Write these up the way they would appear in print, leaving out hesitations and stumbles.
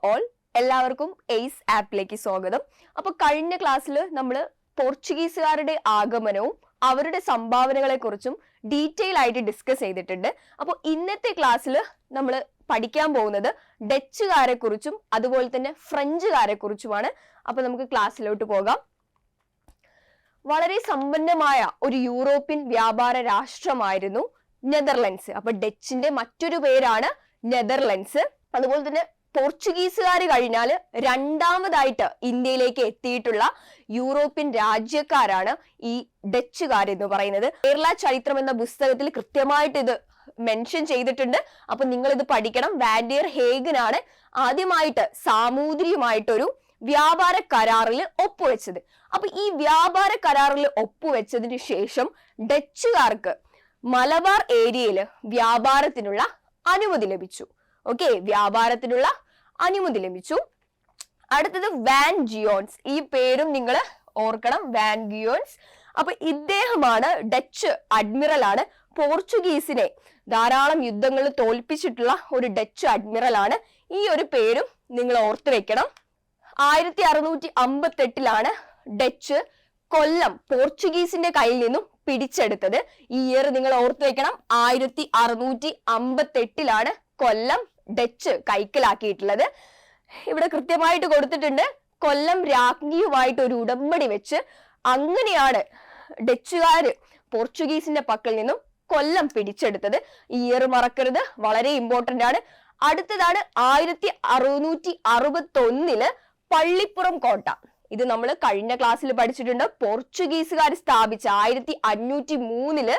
All, എല്ലാവർക്കും ace ആപ്പിലേക്ക് സ്വാഗതം. അപ്പൊ കഴിഞ്ഞ ക്ലാസ്സിൽ നമ്മൾ പോർച്ചുഗീസുകാരുടെ ആഗമനവും അവരുടെ സംഭാവനകളെ കുറിച്ചും ഡീറ്റെയിൽ ആയിട്ട് ഡിസ്കസ് ചെയ്തിട്ടുണ്ട്. അപ്പോൾ ഇന്നത്തെ ക്ലാസ്സിൽ നമ്മൾ പഠിക്കാൻ പോകുന്നത് ഡച്ചുകാരെ കുറിച്ചും അതുപോലെ തന്നെ ഫ്രഞ്ചുകാരെ കുറിച്ചുമാണ്. അപ്പൊ നമുക്ക് ക്ലാസ്സിലോട്ട് പോകാം. വളരെ സമ്പന്നമായ ഒരു യൂറോപ്യൻ വ്യാപാര രാഷ്ട്രമായിരുന്നു നെതർലൻഡ്സ്. അപ്പൊ ഡച്ചിന്റെ മറ്റൊരു പേരാണ് നെതർലൻഡ്സ്. അതുപോലെ തന്നെ പോർച്ചുഗീസുകാർ കഴിഞ്ഞാൽ രണ്ടാമതായിട്ട് ഇന്ത്യയിലേക്ക് എത്തിയിട്ടുള്ള യൂറോപ്യൻ രാജ്യക്കാരാണ് ഈ ഡച്ചുകാർ എന്ന് പറയുന്നത്. കേരള ചരിത്രം എന്ന പുസ്തകത്തിൽ കൃത്യമായിട്ട് ഇത് മെൻഷൻ ചെയ്തിട്ടുണ്ട്. അപ്പൊ നിങ്ങൾ ഇത് പഠിക്കണം. വാൻഡിയർ ഹേഗനാണ് ആദ്യമായിട്ട് സാമൂതിരിയുമായിട്ടൊരു വ്യാപാര കരാറിൽ ഒപ്പുവെച്ചത്. അപ്പൊ ഈ വ്യാപാര കരാറിൽ ഒപ്പുവെച്ചതിന് ശേഷം ഡച്ചുകാർക്ക് മലബാർ ഏരിയയിൽ വ്യാപാരത്തിനുള്ള അനുമതി ലഭിച്ചു. ഓക്കെ, വ്യാപാരത്തിനുള്ള അനുമതി ലഭിച്ചു. അടുത്തത് വാൻ ജിയോൺസ്. ഈ പേരും നിങ്ങൾ ഓർക്കണം, വാൻ ജിയോൺസ്. അപ്പൊ ഇദ്ദേഹമാണ് ഡച്ച് അഡ്മിറൽ ആണ്. പോർച്ചുഗീസിനെ ധാരാളം യുദ്ധങ്ങളിൽ തോൽപ്പിച്ചിട്ടുള്ള ഒരു ഡച്ച് അഡ്മിറൽ ആണ്. ഈ ഒരു പേരും നിങ്ങൾ ഓർത്തു വെക്കണം. 1658 ഡച്ച് കൊല്ലം പോർച്ചുഗീസിന്റെ കയ്യിൽ നിന്നും പിടിച്ചെടുത്തത്. ഈ ഇയർ നിങ്ങൾ ഓർത്തു വെക്കണം. 1658 കൊല്ലം ഡച്ച് കൈക്കലാക്കിയിട്ടുള്ളത്. ഇവിടെ കൃത്യമായിട്ട് കൊടുത്തിട്ടുണ്ട്. കൊല്ലം രാജ്ഞിയുമായിട്ട് ഒരു ഉടമ്പടി വെച്ച് അങ്ങനെയാണ് ഡച്ചുകാര് പോർച്ചുഗീസിന്റെ പക്കൽ നിന്നും കൊല്ലം പിടിച്ചെടുത്തത്. ഈ ഇയർ മറക്കരുത്, വളരെ ഇമ്പോർട്ടന്റ് ആണ്. അടുത്തതാണ് 1661 പള്ളിപ്പുറം കോട്ട. ഇത് നമ്മൾ കഴിഞ്ഞ ക്ലാസ്സിൽ പഠിച്ചിട്ടുണ്ട്. പോർച്ചുഗീസുകാർ സ്ഥാപിച്ച 1503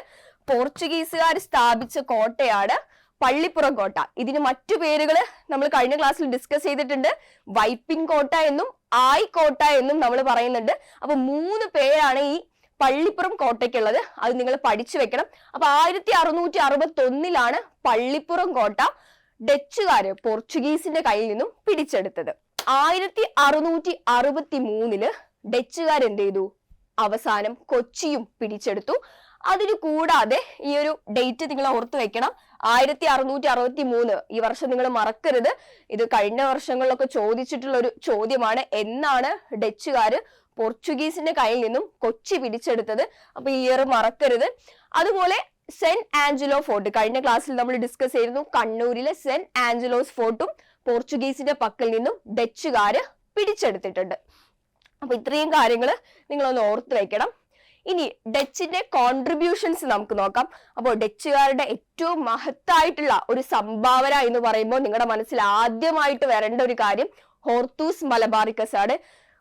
പോർച്ചുഗീസുകാർ സ്ഥാപിച്ച കോട്ടയാണ് പള്ളിപ്പുറം കോട്ട. ഇതിന് മറ്റു പേരുകൾ നമ്മൾ കഴിഞ്ഞ ക്ലാസ്സിൽ ഡിസ്കസ് ചെയ്തിട്ടുണ്ട്. വൈപ്പിൻ കോട്ട എന്നും ആയ് കോട്ട എന്നും നമ്മൾ പറയുന്നുണ്ട്. അപ്പൊ 3 പേരാണ് ഈ പള്ളിപ്പുറം കോട്ടയ്ക്കുള്ളത്. അത് നിങ്ങൾ പഠിച്ചു വെക്കണം. അപ്പൊ 1661 പള്ളിപ്പുറം കോട്ട ഡച്ചുകാര് പോർച്ചുഗീസിന്റെ കയ്യിൽ നിന്നും പിടിച്ചെടുത്തത്. 1663 ഡച്ചുകാർ എന്ത് ചെയ്തു? അവസാനം കൊച്ചിയും പിടിച്ചെടുത്തു. അതിന് കൂടാതെ ഈ ഒരു ഡേറ്റ് നിങ്ങൾ ഓർത്തു വെക്കണം, 1663. ഈ വർഷം നിങ്ങൾ മറക്കരുത്. ഇത് കഴിഞ്ഞ വർഷങ്ങളിലൊക്കെ ചോദിച്ചിട്ടുള്ള ഒരു ചോദ്യമാണ്. എന്നാണ് ഡച്ചുകാര് പോർച്ചുഗീസിന്റെ കയ്യിൽ നിന്നും കൊച്ചി പിടിച്ചെടുത്തത്? അപ്പൊ ഈ ഇയർ മറക്കരുത്. അതുപോലെ സെന്റ് ആഞ്ചലോ ഫോർട്ട് കഴിഞ്ഞ ക്ലാസ്സിൽ നമ്മൾ ഡിസ്കസ് ചെയ്തിരുന്നു. കണ്ണൂരിലെ സെന്റ് ആഞ്ചലോസ് ഫോർട്ടും പോർച്ചുഗീസിന്റെ പക്കൽ നിന്നും ഡച്ചുകാര് പിടിച്ചെടുത്തിട്ടുണ്ട്. അപ്പൊ ഇത്രയും കാര്യങ്ങൾ നിങ്ങളൊന്ന് ഓർത്ത് വെക്കണം. ഇനി ഡച്ചിന്റെ കോൺട്രിബ്യൂഷൻസ് നമുക്ക് നോക്കാം. അപ്പോൾ ഡച്ചുകാരുടെ ഏറ്റവും മഹത്തായിട്ടുള്ള ഒരു സംഭാവന എന്ന് പറയുമ്പോൾ നിങ്ങളുടെ മനസ്സിൽ ആദ്യമായിട്ട് വരേണ്ട ഒരു കാര്യം ഹോർത്തൂസ് മലബാറിക്കസ് ആണ്.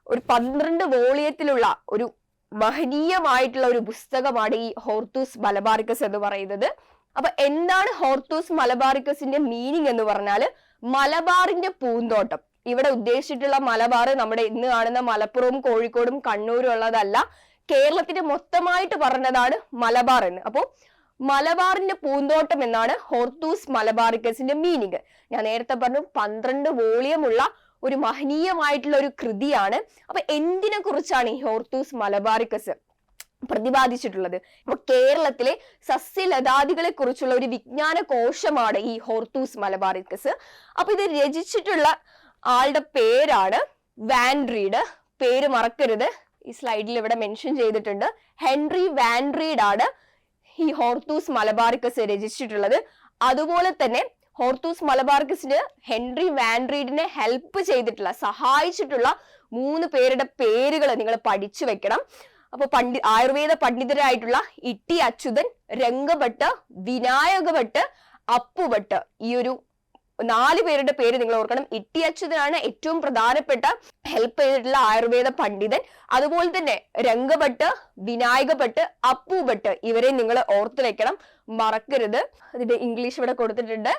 ഒരു 12 വോളിയത്തിലുള്ള ഒരു മഹനീയമായിട്ടുള്ള ഒരു പുസ്തകമാണ് ഈ ഹോർത്തൂസ് മലബാറിക്കസ് എന്ന് പറയുന്നത്. അപ്പൊ എന്താണ് ഹോർത്തൂസ് മലബാറിക്കസിന്റെ മീനിങ് എന്ന് പറഞ്ഞാല് മലബാറിന്റെ പൂന്തോട്ടം. ഇവിടെ ഉദ്ദേശിച്ചിട്ടുള്ള മലബാർ നമ്മുടെ ഇന്ന് കാണുന്ന മലപ്പുറവും കോഴിക്കോടും കണ്ണൂരും ഉള്ളതല്ല. കേരളത്തിന് മൊത്തമായിട്ട് പറഞ്ഞതാണ് മലബാർ എന്ന്. അപ്പോ മലബാറിന്റെ പൂന്തോട്ടം എന്നാണ് ഹോർത്തൂസ് മലബാറിക്കസിന്റെ മീനിങ്. ഞാൻ നേരത്തെ പറഞ്ഞു 12 വോളിയമുള്ള ഒരു മഹനീയമായിട്ടുള്ള ഒരു കൃതിയാണ്. അപ്പൊ എന്തിനെ കുറിച്ചാണ് ഈ ഹോർത്തൂസ് മലബാറിക്കസ് പ്രതിപാദിച്ചിട്ടുള്ളത്? അപ്പൊ കേരളത്തിലെ സസ്യലതാദികളെ കുറിച്ചുള്ള ഒരു വിജ്ഞാന കോശമാണ് ഈ ഹോർത്തൂസ് മലബാറിക്കസ്. അപ്പൊ ഇത് രചിച്ചിട്ടുള്ള ആളുടെ പേരാണ് വാൻഡ്രീഡ്. പേര് മറക്കരുത്, ഈ സ്ലൈഡിൽ ഇവിടെ മെൻഷൻ ചെയ്തിട്ടുണ്ട്. ഹെൻറി വാൻഡ്രീഡ് ആണ് ഈ ഹോർത്തൂസ് മലബാറിക്കസ് രചിച്ചിട്ടുള്ളത്. അതുപോലെ തന്നെ ഹോർത്തൂസ് മലബാറിക്കസിന് ഹെൻറി വാൻഡ്രീഡിനെ ഹെൽപ്പ് ചെയ്തിട്ടുള്ള, സഹായിച്ചിട്ടുള്ള 3 പേരുടെ പേരുകൾ നിങ്ങൾ പഠിച്ചു വെക്കണം. അപ്പൊ ആയുർവേദ പണ്ഡിതരായിട്ടുള്ള ഇട്ടി അച്യുതൻ, രംഗഭട്ട്, വിനായക ഭട്ട്, അപ്പുഭട്ട്, ഈ ഒരു 4 പേരുടെ പേര് നിങ്ങൾ ഓർക്കണം. ഇട്ടി അച്യുതനാണ് ഏറ്റവും പ്രധാനപ്പെട്ട ഹെൽപ്പ് ചെയ്തിട്ടുള്ള ആയുർവേദ പണ്ഡിതൻ. അതുപോലെ തന്നെ രംഗഭട്ട്, വിനായക ഭട്ട്, അപ്പുഭട്ട്, ഇവരെ നിങ്ങൾ ഓർത്തു വെക്കണം, മറക്കരുത്. അതിന്റെ ഇംഗ്ലീഷ് ഇവിടെ കൊടുത്തിട്ടുണ്ട്.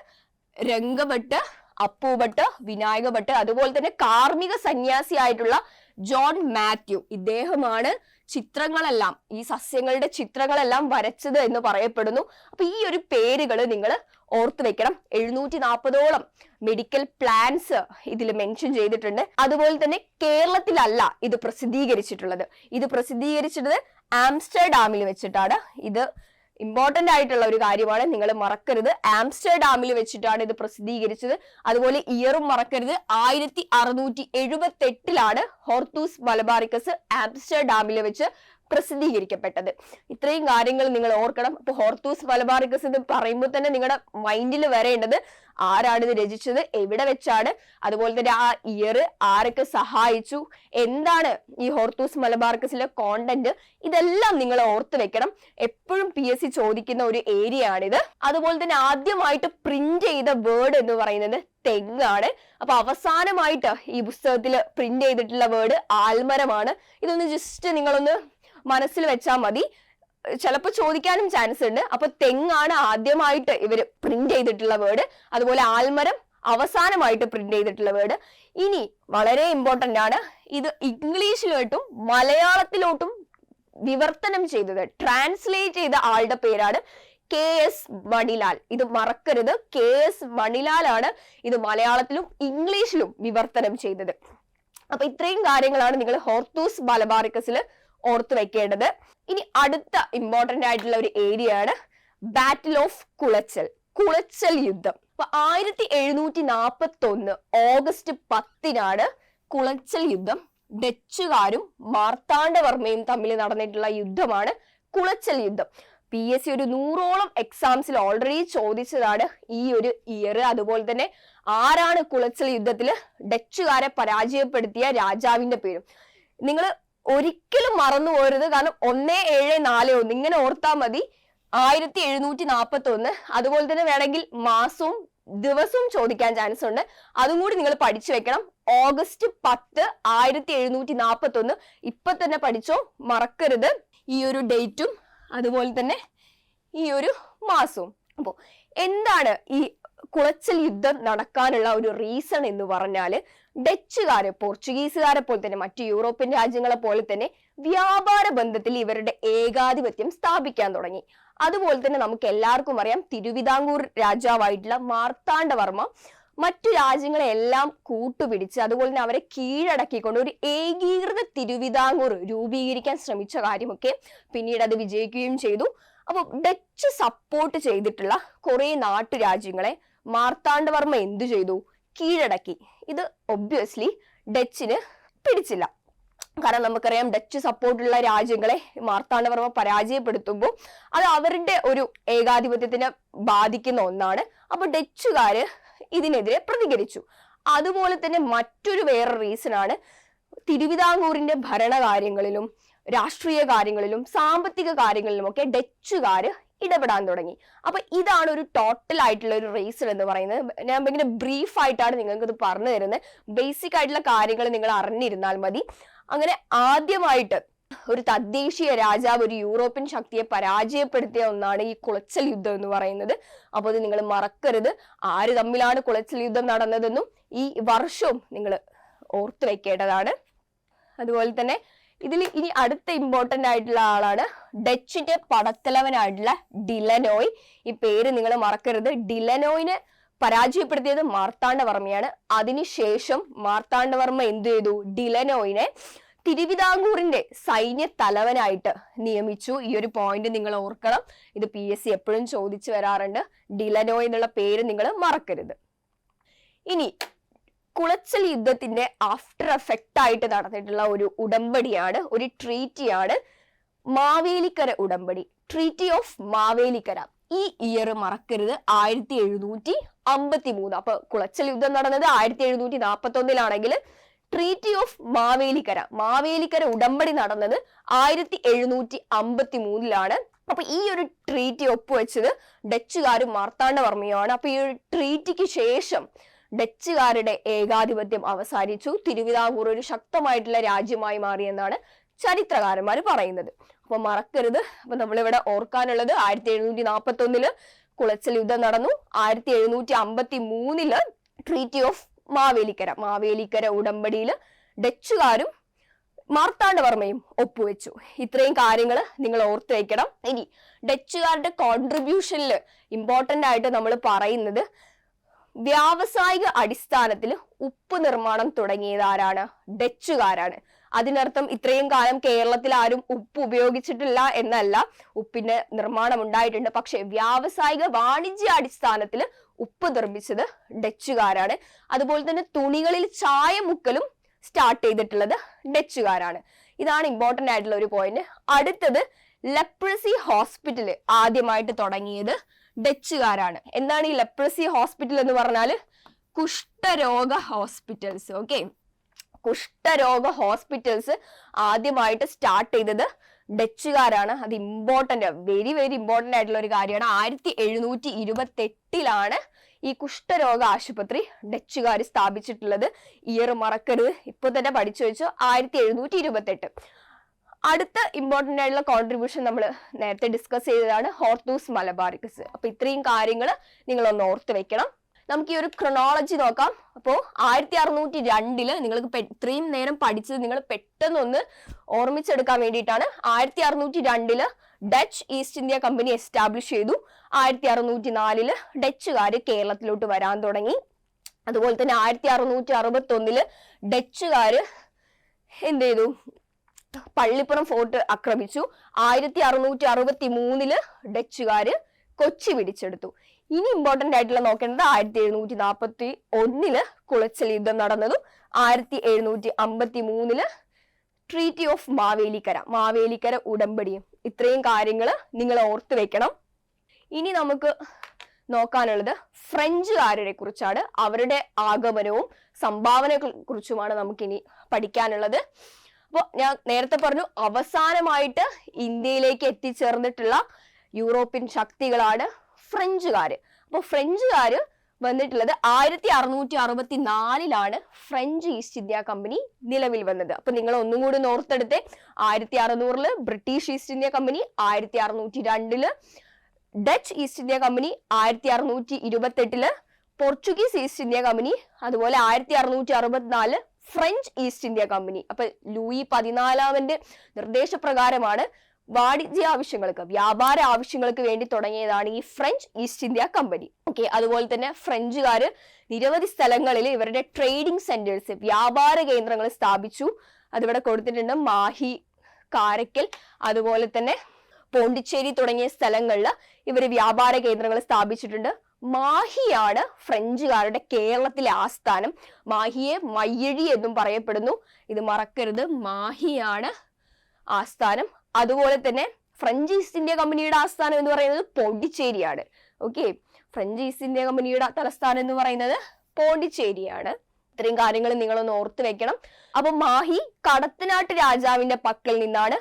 രംഗഭട്ട്, അപ്പുഭട്ട്, വിനായക ഭട്ട്. അതുപോലെ തന്നെ കാർമിക സന്യാസിയായിട്ടുള്ള ജോൺ മാത്യു, ഇദ്ദേഹമാണ് ചിത്രങ്ങളെല്ലാം, ഈ സസ്യങ്ങളുടെ ചിത്രങ്ങളെല്ലാം വരച്ചത് എന്ന് പറയപ്പെടുന്നു. അപ്പൊ ഈ ഒരു പേരുകൾ നിങ്ങൾ ഓർത്തു വെക്കണം. 740ഓളം മെഡിക്കൽ പ്ലാൻസ് ഇതിൽ മെൻഷൻ ചെയ്തിട്ടുണ്ട്. അതുപോലെ തന്നെ കേരളത്തിലല്ല ഇത് പ്രസിദ്ധീകരിച്ചിട്ടുള്ളത്. ഇത് പ്രസിദ്ധീകരിച്ചിട്ടുള്ളത് ആംസ്റ്റർഡാമിൽ വെച്ചിട്ടാണ്. ഇത് ഇമ്പോർട്ടന്റ് ആയിട്ടുള്ള ഒരു കാര്യമാണ്, നിങ്ങൾ മറക്കരുത്. ആംസ്റ്റർഡാമിൽ വെച്ചിട്ടാണ് ഇത് പ്രസിദ്ധീകരിച്ചത്. അതുപോലെ ഇയറും മറക്കരുത്, 1678 ഹോർത്തൂസ് മലബാറിക്കസ് ആംസ്റ്റർഡാമിൽ വെച്ച് പ്രസിദ്ധീകരിക്കപ്പെട്ടത്. ഇത്രയും കാര്യങ്ങൾ നിങ്ങൾ ഓർക്കണം. അപ്പൊ ഹോർത്തൂസ് മലബാറിക്കസ് എന്ന് പറയുമ്പോൾ തന്നെ നിങ്ങളുടെ മൈൻഡിൽ വരേണ്ടത് ആരാണ് ഇത് രചിച്ചത്, എവിടെ വെച്ചാണ്, അതുപോലെ തന്നെ ആ ഇയർ, ആരൊക്കെ സഹായിച്ചു, എന്താണ് ഈ ഹോർത്തൂസ് മലബാറിക്കസിലെ കോണ്ടന്റ്, ഇതെല്ലാം നിങ്ങൾ ഓർത്ത് വെക്കണം. എപ്പോഴും PSC ചോദിക്കുന്ന ഒരു ഏരിയ ആണിത്. അതുപോലെ തന്നെ ആദ്യമായിട്ട് പ്രിന്റ് ചെയ്ത വേർഡ് എന്ന് പറയുന്നത് തെങ്ങാണ്. അപ്പൊ അവസാനമായിട്ട് ഈ പുസ്തകത്തിൽ പ്രിന്റ് ചെയ്തിട്ടുള്ള വേർഡ് ആൽമരമാണ്. ഇതൊന്ന് ജസ്റ്റ് നിങ്ങളൊന്ന് മനസ്സിൽ വെച്ചാൽ മതി, ചിലപ്പോൾ ചോദിക്കാനും ചാൻസ് ഉണ്ട്. അപ്പൊ തെങ്ങാണ് ആദ്യമായിട്ട് ഇവര് പ്രിന്റ് ചെയ്തിട്ടുള്ള വേർഡ്, അതുപോലെ ആൽമരം അവസാനമായിട്ട് പ്രിന്റ് ചെയ്തിട്ടുള്ള വേർഡ്. ഇനി വളരെ ഇമ്പോർട്ടന്റ് ആണ്, ഇത് ഇംഗ്ലീഷിലോട്ടും മലയാളത്തിലോട്ടും വിവർത്തനം ചെയ്തത്, ട്രാൻസ്ലേറ്റ് ചെയ്ത ആളുടെ പേരാണ് KS മണിലാൽ. ഇത് മറക്കരുത്, KS മണിലാലാണ് ഇത് മലയാളത്തിലും ഇംഗ്ലീഷിലും വിവർത്തനം ചെയ്തത്. അപ്പൊ ഇത്രയും കാര്യങ്ങളാണ് നിങ്ങൾ ഹോർത്തൂസ് മലബാറിക്കസിൽ ഓർത്ത് വെക്കേണ്ടത്. ഇനി അടുത്ത ഇമ്പോർട്ടന്റ് ആയിട്ടുള്ള ഒരു ഏരിയ ആണ് ബാറ്റിൽ ഓഫ് കുളച്ചൽ, കുളച്ചൽ യുദ്ധം. അപ്പൊ 1741 ഓഗസ്റ്റ് 10 കുളച്ചൽ യുദ്ധം. ഡച്ചുകാരും മാർത്താണ്ഡവർമ്മയും തമ്മിൽ നടന്നിട്ടുള്ള യുദ്ധമാണ് കുളച്ചൽ യുദ്ധം. PSC ഒരു 100ഓളം എക്സാംസിൽ ഓൾറെഡി ചോദിച്ചതാണ് ഈ ഒരു ഇയർ. അതുപോലെ തന്നെ ആരാണ് കുളച്ചൽ യുദ്ധത്തിൽ ഡച്ചുകാരെ പരാജയപ്പെടുത്തിയ രാജാവിന്റെ പേരും നിങ്ങൾ ഒരിക്കലും മറന്നു പോരുത്. കാരണം 1741 ഇങ്ങനെ ഓർത്താൽ മതി. 1741. അതുപോലെ തന്നെ വേണമെങ്കിൽ മാസവും ദിവസവും ചോദിക്കാൻ ചാൻസ് ഉണ്ട്, അതും കൂടി നിങ്ങൾ പഠിച്ചു വെക്കണം. ഓഗസ്റ്റ് 10 1741. ഇപ്പൊ തന്നെ പഠിച്ചോ, മറക്കരുത് ഈ ഒരു ഡേറ്റും അതുപോലെ തന്നെ ഈ ഒരു മാസവും. അപ്പോ എന്താണ് ഈ കുളച്ചൽ യുദ്ധം നടക്കാനുള്ള ഒരു റീസൺ എന്ന് പറഞ്ഞാല്, ഡച്ചുകാരെ പോർച്ചുഗീസുകാരെ പോലെ തന്നെ മറ്റു യൂറോപ്യൻ രാജ്യങ്ങളെ പോലെ തന്നെ വ്യാപാര ബന്ധത്തിൽ ഇവരുടെ ഏകാധിപത്യം സ്ഥാപിക്കാൻ തുടങ്ങി. അതുപോലെ തന്നെ നമുക്ക് എല്ലാവർക്കും അറിയാം, തിരുവിതാംകൂർ രാജാവായിട്ടുള്ള മാർത്താണ്ഡവർമ്മ മറ്റു രാജ്യങ്ങളെ എല്ലാം കൂട്ടുപിടിച്ച് അതുപോലെ തന്നെ അവരെ കീഴടക്കിക്കൊണ്ട് ഒരു ഏകീകൃത തിരുവിതാംകൂർ രൂപീകരിക്കാൻ ശ്രമിച്ച കാര്യമൊക്കെ പിന്നീട് അത് വിജയിക്കുകയും ചെയ്തു. അപ്പൊ ഡച്ച് സപ്പോർട്ട് ചെയ്തിട്ടുള്ള കുറെ നാട്ടുരാജ്യങ്ങളെ മാർത്താണ്ഡവർമ്മ എന്തു ചെയ്തു? കീഴടക്കി. ഇത് ഒബ്വിയസ്ലി ഡച്ചിന് പിടിച്ചില്ല. കാരണം നമുക്കറിയാം, ഡച്ച് സപ്പോർട്ടുള്ള രാജ്യങ്ങളെ മാർത്താണ്ഡവർമ്മ പരാജയപ്പെടുത്തുമ്പോൾ അത് അവരുടെ ഒരു ഏകാധിപത്യത്തിനെ ബാധിക്കുന്ന ഒന്നാണ്. അപ്പൊ ഡച്ചുകാര് ഇതിനെതിരെ പ്രതികരിച്ചു. അതുപോലെ തന്നെ മറ്റൊരു വേറെ റീസൺ ആണ്, തിരുവിതാംകൂറിന്റെ ഭരണകാര്യങ്ങളിലും രാഷ്ട്രീയ കാര്യങ്ങളിലും സാമ്പത്തിക കാര്യങ്ങളിലും ഒക്കെ ഡച്ചുകാര് ഇടപെടാൻ തുടങ്ങി. അപ്പൊ ഇതാണ് ഒരു ടോട്ടൽ ആയിട്ടുള്ള ഒരു റീസൺ എന്ന് പറയുന്നത്. ഞാൻ ഇങ്ങനെ ബ്രീഫ് ആയിട്ടാണ് നിങ്ങൾക്ക് ഇത് പറഞ്ഞു തരുന്നത്. ബേസിക് ആയിട്ടുള്ള കാര്യങ്ങൾ നിങ്ങൾ അറിഞ്ഞിരുന്നാൽ മതി. അങ്ങനെ ആദ്യമായിട്ട് ഒരു തദ്ദേശീയ രാജാവ് ഒരു യൂറോപ്യൻ ശക്തിയെ പരാജയപ്പെടുത്തിയ ഒന്നാണ് ഈ കുളച്ചൽ യുദ്ധം എന്ന് പറയുന്നത്. അപ്പൊ അത് നിങ്ങൾ മറക്കരുത്. ആര് തമ്മിലാണ് കുളച്ചൽ യുദ്ധം നടന്നതെന്നും ഈ വർഷവും നിങ്ങൾ ഓർത്തു വെക്കേണ്ടതാണ്. അതുപോലെ തന്നെ ഇതിൽ ഇനി അടുത്ത ഇമ്പോർട്ടന്റ് ആയിട്ടുള്ള ആളാണ് ഡച്ചിന്റെ പടത്തലവനായിട്ടുള്ള ഡിലനോയ്. ഈ പേര് നിങ്ങൾ മറക്കരുത്. ഡിലനോയിനെ പരാജയപ്പെടുത്തിയത് മാർത്താണ്ഡവർമ്മയാണ്. അതിനുശേഷം മാർത്താണ്ഡവർമ്മ എന്ത് ചെയ്തു? ഡിലനോയിനെ തിരുവിതാംകൂറിന്റെ സൈന്യ തലവനായിട്ട് നിയമിച്ചു. ഈ ഒരു പോയിന്റ് നിങ്ങൾ ഓർക്കണം. ഇത് PSC എപ്പോഴും ചോദിച്ചു വരാറുണ്ട്. ഡിലനോയ് എന്നുള്ള പേര് നിങ്ങൾ മറക്കരുത്. ഇനി കുളച്ചൽ യുദ്ധത്തിന്റെ ആഫ്റ്റർ എഫക്റ്റ് ആയിട്ട് നടന്നിട്ടുള്ള ഒരു ഉടമ്പടിയാണ്, ഒരു ട്രീറ്റിയാണ് മാവേലിക്കര ഉടമ്പടി, ട്രീറ്റി ഓഫ് മാവേലിക്കര. ഈ ഇയർ മറക്കരുത്, 1753. അപ്പൊ കുളച്ചൽ യുദ്ധം നടന്നത് 1741 ട്രീറ്റി ഓഫ് മാവേലിക്കര ഉടമ്പടി നടന്നത് 1753. അപ്പൊ ഈ ഒരു ട്രീറ്റി ഒപ്പുവെച്ചത് ഡച്ചുകാരും മാർത്താണ്ഡവർമ്മയുമാണ്. അപ്പൊ ഈ ഒരു ട്രീറ്റിക്ക് ശേഷം ഡച്ചുകാരുടെ ഏകാധിപത്യം അവസാനിച്ചു. തിരുവിതാംകൂർ ഒരു ശക്തമായിട്ടുള്ള രാജ്യമായി മാറിയെന്നാണ് ചരിത്രകാരന്മാർ പറയുന്നത്. അപ്പൊ മറക്കരുത്. അപ്പൊ നമ്മളിവിടെ ഓർക്കാനുള്ളത് 1741 കുളച്ചൽ യുദ്ധം നടന്നു. 1753 ട്രീറ്റി ഓഫ് മാവേലിക്കര ഉടമ്പടിയിൽ ഡച്ചുകാരും മാർത്താണ്ഡവർമ്മയും ഒപ്പുവെച്ചു. ഇത്രയും കാര്യങ്ങൾ നിങ്ങൾ ഓർത്ത് വയ്ക്കണം. ഇനി ഡച്ചുകാരുടെ കോൺട്രിബ്യൂഷനിൽ ഇമ്പോർട്ടന്റ് ആയിട്ട് നമ്മൾ പറയുന്നത്, വ്യാവസായിക അടിസ്ഥാനത്തിൽ ഉപ്പ് നിർമ്മാണം തുടങ്ങിയത് ആരാണ്? ഡച്ചുകാരാണ്. അതിനർത്ഥം ഇത്രയും കാലം കേരളത്തിൽ ആരും ഉപ്പ് ഉപയോഗിച്ചിട്ടില്ല എന്നല്ല. ഉപ്പിന്റെ നിർമ്മാണം ഉണ്ടായിട്ടുണ്ട്. പക്ഷെ വ്യാവസായിക വാണിജ്യ അടിസ്ഥാനത്തിൽ ഉപ്പ് നിർമ്മിച്ചത് ഡച്ചുകാരാണ്. അതുപോലെ തന്നെ തുണികളിൽ ചായമുക്കലും സ്റ്റാർട്ട് ചെയ്തിട്ടുള്ളത് ഡച്ചുകാരാണ്. ഇതാണ് ഇമ്പോർട്ടന്റ് ആയിട്ടുള്ള ഒരു പോയിന്റ്. അടുത്തത് ലെപ്രസി ഹോസ്പിറ്റൽ ആദ്യമായിട്ട് തുടങ്ങിയത് ഡച്ചുകാരാണ്. എന്താണ് ഈ ലെപ്രസി ഹോസ്പിറ്റൽ എന്ന് പറഞ്ഞാൽ? കുഷ്ഠരോഗ ഹോസ്പിറ്റൽസ്. ഓക്കെ, കുഷ്ഠരോഗ ഹോസ്പിറ്റൽസ് ആദ്യമായിട്ട് സ്റ്റാർട്ട് ചെയ്തത് ഡച്ചുകാരാണ്. അത് ഇമ്പോർട്ടന്റ്, വെരി വെരി ഇമ്പോർട്ടന്റ് ആയിട്ടുള്ള ഒരു കാര്യമാണ്. 1728 ഈ കുഷ്ഠരോഗ ആശുപത്രി ഡച്ചുകാർ സ്ഥാപിച്ചിട്ടുള്ളത്. ഇയർ മറക്കരുത്, ഇപ്പൊ തന്നെ പഠിച്ചു വെച്ചു, 1728. അടുത്ത ഇമ്പോർട്ടന്റ് ആയിട്ടുള്ള കോൺട്രിബ്യൂഷൻ നമ്മൾ നേരത്തെ ഡിസ്കസ് ചെയ്തതാണ് ഹോർത്തൂസ് മലബാറിക്കസ്. അപ്പൊ ഇത്രയും കാര്യങ്ങൾ നിങ്ങളൊന്ന് ഓർത്ത് വെക്കണം. നമുക്ക് ഈ ഒരു ക്രൊണോളജി നോക്കാം. അപ്പോൾ 1602 നിങ്ങൾക്ക് ഇത്രയും നേരം പഠിച്ചത് നിങ്ങൾ പെട്ടെന്നൊന്ന് ഓർമ്മിച്ചെടുക്കാൻ വേണ്ടിയിട്ടാണ്. 1602 Dutch east India company establish ചെയ്തു. 1604 ഡച്ചുകാര് കേരളത്തിലോട്ട് വരാൻ തുടങ്ങി. അതുപോലെ തന്നെ 1661 ഡച്ചുകാര് എന്ത് ചെയ്തു? പള്ളിപ്പുറം ഫോർട്ട് ആക്രമിച്ചു. 1663 ഡച്ചുകാര് കൊച്ചി പിടിച്ചെടുത്തു. ഇനി ഇമ്പോർട്ടന്റ് ആയിട്ടുള്ള നോക്കേണ്ടത് 1741 കുളച്ചൽ യുദ്ധം നടന്നതും 1753 ട്രീറ്റി ഓഫ് മാവേലിക്കര ഉടമ്പടിയും. ഇത്രയും കാര്യങ്ങൾ നിങ്ങൾ ഓർത്ത് വെക്കണം. ഇനി നമുക്ക് നോക്കാനുള്ളത് ഫ്രഞ്ചുകാരെ കുറിച്ചാണ്. അവരുടെ ആഗമനവും സംഭാവനയെ കുറിച്ചുമാണ് നമുക്കിനി പഠിക്കാനുള്ളത്. അപ്പോൾ ഞാൻ നേരത്തെ പറഞ്ഞു, അവസാനമായിട്ട് ഇന്ത്യയിലേക്ക് എത്തിച്ചേർന്നിട്ടുള്ള യൂറോപ്യൻ ശക്തികളാണ് ഫ്രഞ്ചുകാര്. അപ്പൊ ഫ്രഞ്ചുകാര് വന്നിട്ടുള്ളത് 1664 ഫ്രഞ്ച് ഈസ്റ്റ് ഇന്ത്യ കമ്പനി നിലവിൽ വന്നത്. അപ്പൊ നിങ്ങൾ ഒന്നും കൂടി ഓർത്തെടുത്തേ. 1600 British east India company, 1602 Dutch east India company, 1628 Portuguese east India company, അതുപോലെ 1664 ഫ്രഞ്ച് ഈസ്റ്റ് ഇന്ത്യ കമ്പനി. അപ്പൊ ലൂയി 14 നിർദ്ദേശപ്രകാരമാണ് വാണിജ്യ ആവശ്യങ്ങൾക്ക്, വ്യാപാര ആവശ്യങ്ങൾക്ക് വേണ്ടി തുടങ്ങിയതാണ് ഈ French east India company. Okay, അതുപോലെ തന്നെ ഫ്രഞ്ചുകാര് നിരവധി സ്ഥലങ്ങളിൽ ഇവരുടെ ട്രേഡിംഗ് സെന്റേഴ്സ്, വ്യാപാര കേന്ദ്രങ്ങൾ സ്ഥാപിച്ചു. അതിവിടെ കൊടുത്തിട്ടുണ്ട്. മാഹി, കാരക്കൽ, അതുപോലെ തന്നെ പോണ്ടിച്ചേരി തുടങ്ങിയ സ്ഥലങ്ങളിൽ ഇവര് വ്യാപാര കേന്ദ്രങ്ങൾ സ്ഥാപിച്ചിട്ടുണ്ട്. മാഹിയാണ് ഫ്രഞ്ചുകാരുടെ കേരളത്തിലെ ആസ്ഥാനം. മാഹിയെ മയ്യഴി എന്നും പറയപ്പെടുന്നു. ഇത് മറക്കരുത്, മാഹിയാണ് ആസ്ഥാനം. അതുപോലെ തന്നെ ഫ്രഞ്ച് ഈസ്റ്റ് ഇന്ത്യ കമ്പനിയുടെ ആസ്ഥാനം എന്ന് പറയുന്നത് പോണ്ടിച്ചേരിയാണ്. ഓക്കെ, ഫ്രഞ്ച് ഈസ്റ്റ് ഇന്ത്യ കമ്പനിയുടെ തലസ്ഥാനം എന്ന് പറയുന്നത് പോണ്ടിച്ചേരിയാണ്. ഇത്രയും കാര്യങ്ങൾ നിങ്ങളൊന്ന് ഓർത്ത് വെക്കണം. അപ്പൊ മാഹി കടത്തനാട്ട് രാജാവിന്റെ പക്കൽ നിന്നാണ്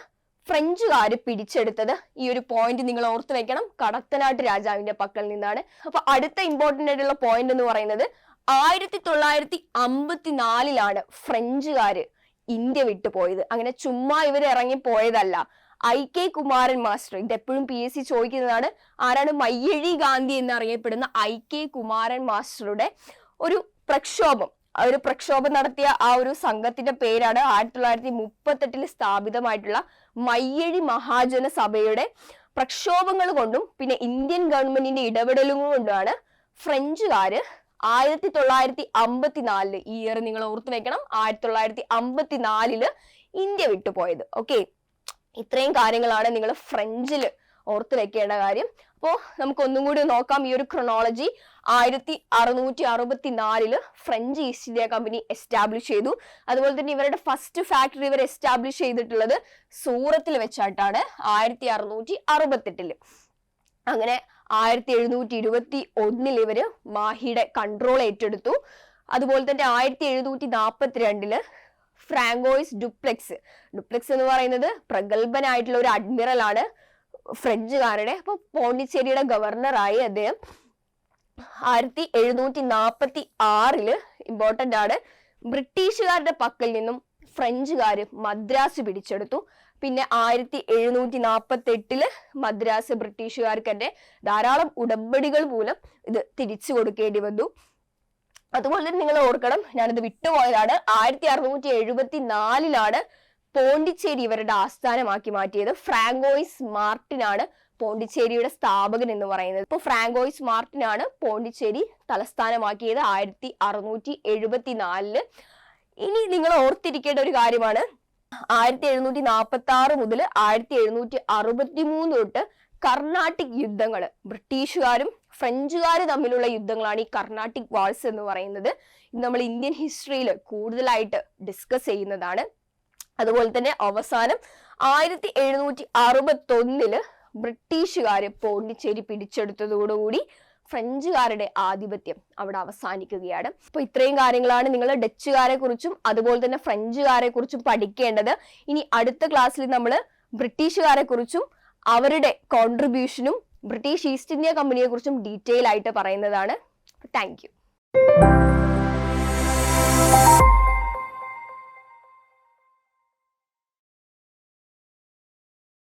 ഫ്രഞ്ചുകാര് പിടിച്ചെടുത്തത്. ഈ ഒരു പോയിന്റ് നിങ്ങൾ ഓർത്ത് വെക്കണം, കടത്തനാട്ട് രാജാവിന്റെ പക്കൽ നിന്നാണ്. അപ്പൊ അടുത്ത ഇമ്പോർട്ടന്റ് ആയിട്ടുള്ള പോയിന്റ് എന്ന് പറയുന്നത് 1954 ഫ്രഞ്ചുകാര് ഇന്ത്യ വിട്ടു പോയത്. അങ്ങനെ ചുമ്മാ ഇവർ ഇറങ്ങി പോയതല്ല. IK കുമാരൻ മാസ്റ്റർ, ഇത് എപ്പോഴും PSC ചോദിക്കുന്നതാണ്, ആരാണ് മയ്യഴി ഗാന്ധി എന്നറിയപ്പെടുന്ന IK കുമാരൻ മാസ്റ്ററുടെ ഒരു പ്രക്ഷോഭം നടത്തിയ ആ ഒരു സംഘത്തിന്റെ പേരാണ് 1938 സ്ഥാപിതമായിട്ടുള്ള മയ്യഴി മഹാജന സഭയുടെ പ്രക്ഷോഭങ്ങൾ കൊണ്ടും പിന്നെ ഇന്ത്യൻ ഗവൺമെന്റിന്റെ ഇടപെടലുകൾ കൊണ്ടുമാണ് ഫ്രഞ്ചുകാര് 1954 ഈ ഇയർ നിങ്ങൾ ഓർത്തു വെക്കണം, 1954 ഇന്ത്യ വിട്ടുപോയത്. ഓക്കെ, ഇത്രയും കാര്യങ്ങളാണ് നിങ്ങൾ ഫ്രഞ്ചിൽ ഓർത്ത് വെക്കേണ്ട കാര്യം. അപ്പോ നമുക്ക് ഒന്നും കൂടി നോക്കാം ഈ ഒരു chronology. 1664 French east India company establish ചെയ്തു. അതുപോലെ തന്നെ ഇവരുടെ ഫസ്റ്റ് ഫാക്ടറി ഇവർ എസ്റ്റാബ്ലിഷ് ചെയ്തിട്ടുള്ളത് സൂറത്തിൽ വെച്ചായിട്ടാണ് 1668. അങ്ങനെ 1721 ഇവര് മാഹിയുടെ കൺട്രോൾ ഏറ്റെടുത്തു. അതുപോലെ തന്നെ 1742 ഫ്രാങ്കോയിസ് ഡുപ്ലെക്സ് എന്ന് പറയുന്നത് പ്രഗത്ഭനായിട്ടുള്ള ഒരു അഡ്മിറൽ ആണ് ഫ്രഞ്ചുകാരുടെ. അപ്പൊ പോണ്ടിച്ചേരിയുടെ ഗവർണറായി അദ്ദേഹം 1746 ഇമ്പോർട്ടന്റ് ആണ്. ബ്രിട്ടീഷുകാരുടെ പക്കൽ നിന്നും ഫ്രഞ്ചുകാര് മദ്രാസ് പിടിച്ചെടുത്തു. പിന്നെ 1748 മദ്രാസ് ബ്രിട്ടീഷുകാർക്ക് തന്നെ ധാരാളം ഉടമ്പടികൾ മൂലം ഇത് തിരിച്ചു കൊടുക്കേണ്ടി വന്നു. അതുപോലെ തന്നെ നിങ്ങൾ ഓർക്കണം, ഞാനിത് വിട്ടുപോയതാണ്, 1674 പോണ്ടിച്ചേരി ഇവരുടെ ആസ്ഥാനമാക്കി മാറ്റിയത്. ഫ്രാങ്കോയിസ് മാർട്ടിനാണ് പോണ്ടിച്ചേരിയുടെ സ്ഥാപകൻ എന്ന് പറയുന്നത്. ഇപ്പൊ ഫ്രാങ്കോയിസ് മാർട്ടിനാണ് പോണ്ടിച്ചേരി തലസ്ഥാനമാക്കിയത് 1674. ഇനി നിങ്ങൾ ഓർത്തിരിക്കേണ്ട ഒരു കാര്യമാണ്, 1746 മുതൽ 1763 തൊട്ട് കർണാട്ടിക് യുദ്ധങ്ങള്, ബ്രിട്ടീഷുകാരും ഫ്രഞ്ചുകാരും തമ്മിലുള്ള യുദ്ധങ്ങളാണ് ഈ കർണാട്ടിക് വാൾസ് എന്ന് പറയുന്നത്. ഇത് നമ്മൾ ഇന്ത്യൻ ഹിസ്റ്ററിയിൽ കൂടുതലായിട്ട് ഡിസ്കസ് ചെയ്യുന്നതാണ്. അതുപോലെ തന്നെ അവസാനം 1761 ബ്രിട്ടീഷുകാര് പോണ്ടിച്ചേരി പിടിച്ചെടുത്തതോടുകൂടി ഫ്രഞ്ചുകാരുടെ ആധിപത്യം അവിടെ അവസാനിക്കുകയാണ്. അപ്പൊ ഇത്രയും കാര്യങ്ങളാണ് നിങ്ങൾ ഡച്ചുകാരെ കുറിച്ചും അതുപോലെ തന്നെ ഫ്രഞ്ചുകാരെ കുറിച്ചും പഠിക്കേണ്ടത്. ഇനി അടുത്ത ക്ലാസ്സിൽ നമ്മൾ ബ്രിട്ടീഷുകാരെ കുറിച്ചും അവരുടെ കോൺട്രിബ്യൂഷനും ബ്രിട്ടീഷ് ഈസ്റ്റ് ഇന്ത്യ കമ്പനിയെ കുറിച്ചും ഡീറ്റെയിൽ ആയിട്ട് പറയുന്നതാണ്. Thank you.